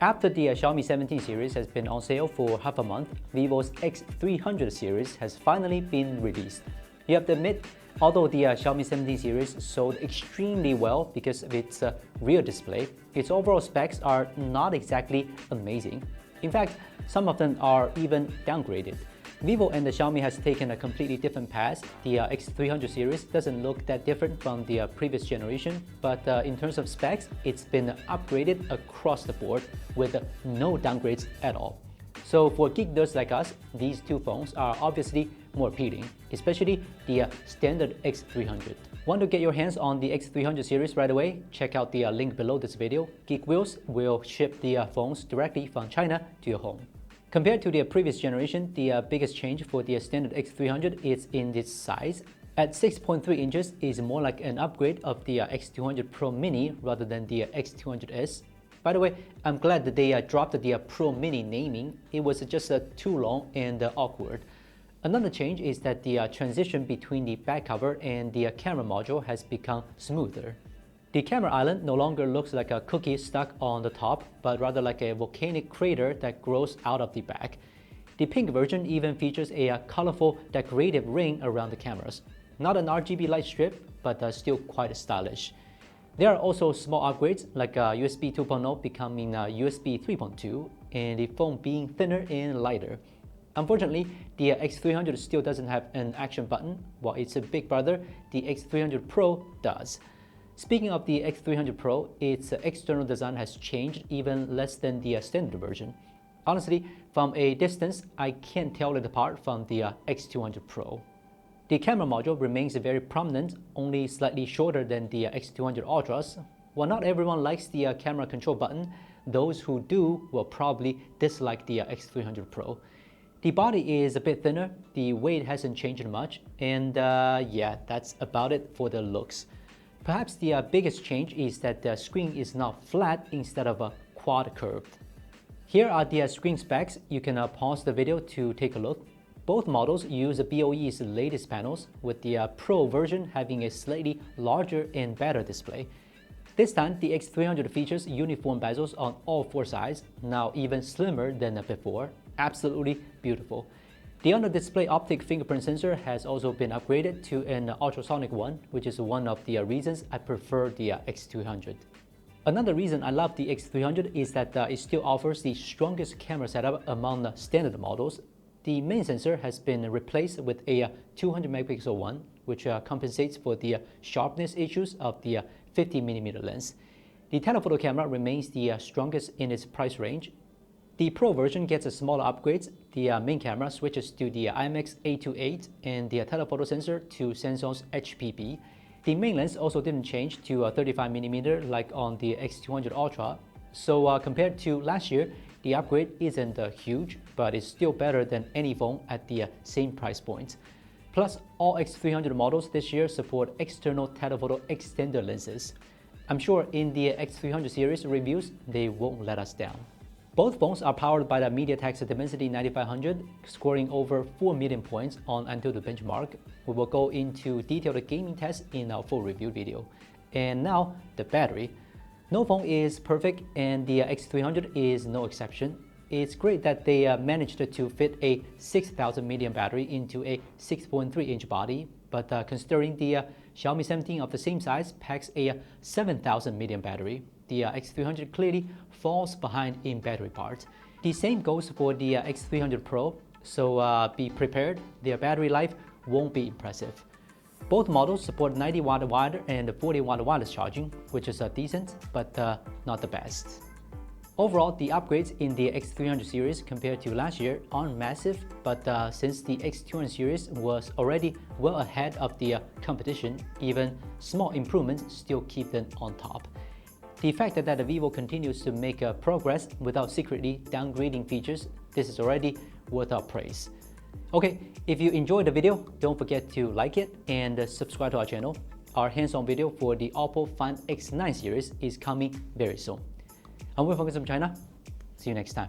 After the Xiaomi 17 series has been on sale for half a month, Vivo's X300 series has finally been released. You have to admit, although the Xiaomi 17 series sold extremely well because of its rear display, its overall specs are not exactly amazing. In fact, some of them are even downgraded. Vivo and the Xiaomi has taken a completely different path. The X300 series doesn't look that different from the previous generation, but in terms of specs, it's been upgraded across the board with no downgrades at all. So for geek nerds like us, these two phones are obviously more appealing, especially the standard X300. Want to get your hands on the X300 series right away? Check out the link below this video. Geek Wheels will ship the phones directly from China to your home. Compared to the previous generation, the biggest change for the standard X300 is in its size. At 6.3 inches is more like an upgrade of the X200 Pro Mini rather than the X200S. By the way, I'm glad that they dropped the Pro Mini naming. It was just too long and awkward. Another change is that the transition between the back cover and the camera module has become smoother. The camera island no longer looks like a cookie stuck on the top, but rather like a volcanic crater that grows out of the back. The pink version even features a colorful decorative ring around the cameras. Not an RGB light strip, but still quite stylish. There are also small upgrades like USB 2.0 becoming USB 3.2 and the phone being thinner and lighter. Unfortunately, the X300 still doesn't have an action button, while its big brother, the X300 Pro, does. Speaking of the X300 Pro, its external design has changed even less than the standard version. Honestly, from a distance, I can't tell it apart from the X200 Pro. The camera module remains very prominent, only slightly shorter than the X200 Ultras. While not everyone likes the camera control button, those who do will probably dislike the X300 Pro. The body is a bit thinner, the weight hasn't changed much, and yeah, that's about it for the looks. Perhaps the biggest change is that the screen is now flat instead of quad curved. Here are the screen specs. You can pause the video to take a look. Both models use BOE's latest panels, with the Pro version having a slightly larger and better display. This time, the X300 features uniform bezels on all four sides, now even slimmer than before. Absolutely beautiful. The under-display optic fingerprint sensor has also been upgraded to an ultrasonic one, which is one of the reasons I prefer the X200. Another reason I love the X300 is that it still offers the strongest camera setup among the standard models. The main sensor has been replaced with a 200 megapixel one, which compensates for the sharpness issues of the 50mm lens. The telephoto camera remains the strongest in its price range. The Pro version gets a smaller upgrades. The main camera switches to the IMX828 and the telephoto sensor to Samsung's HPB. The main lens also didn't change to 35mm like on the X200 Ultra. So compared to last year, the upgrade isn't huge, but it's still better than any phone at the same price point. Plus, all X300 models this year support external telephoto extender lenses. I'm sure in the X300 series reviews, they won't let us down. Both phones are powered by the MediaTek's Dimensity 9500, scoring over 4 million points on AnTuTu benchmark. We will go into detailed gaming tests in our full review video. And now, the battery. No phone is perfect, and the X300 is no exception. It's great that they managed to fit a 6000 mAh battery into a 6.3-inch body, but considering the Xiaomi 17 of the same size packs a 7000 mAh battery, the X300 clearly falls behind in battery parts. The same goes for the X300 Pro, so be prepared, their battery life won't be impressive. Both models support 90-watt wired and 40-watt wireless charging, which is decent, but not the best. Overall, the upgrades in the X300 series compared to last year aren't massive, but since the X200 series was already well ahead of the competition, even small improvements still keep them on top. The fact that Vivo continues to make progress without secretly downgrading features, this is already worth our praise. Okay, if you enjoyed the video, don't forget to like it and subscribe to our channel. Our hands-on video for the Oppo Find X9 series is coming very soon. I'm Will from China. See you next time.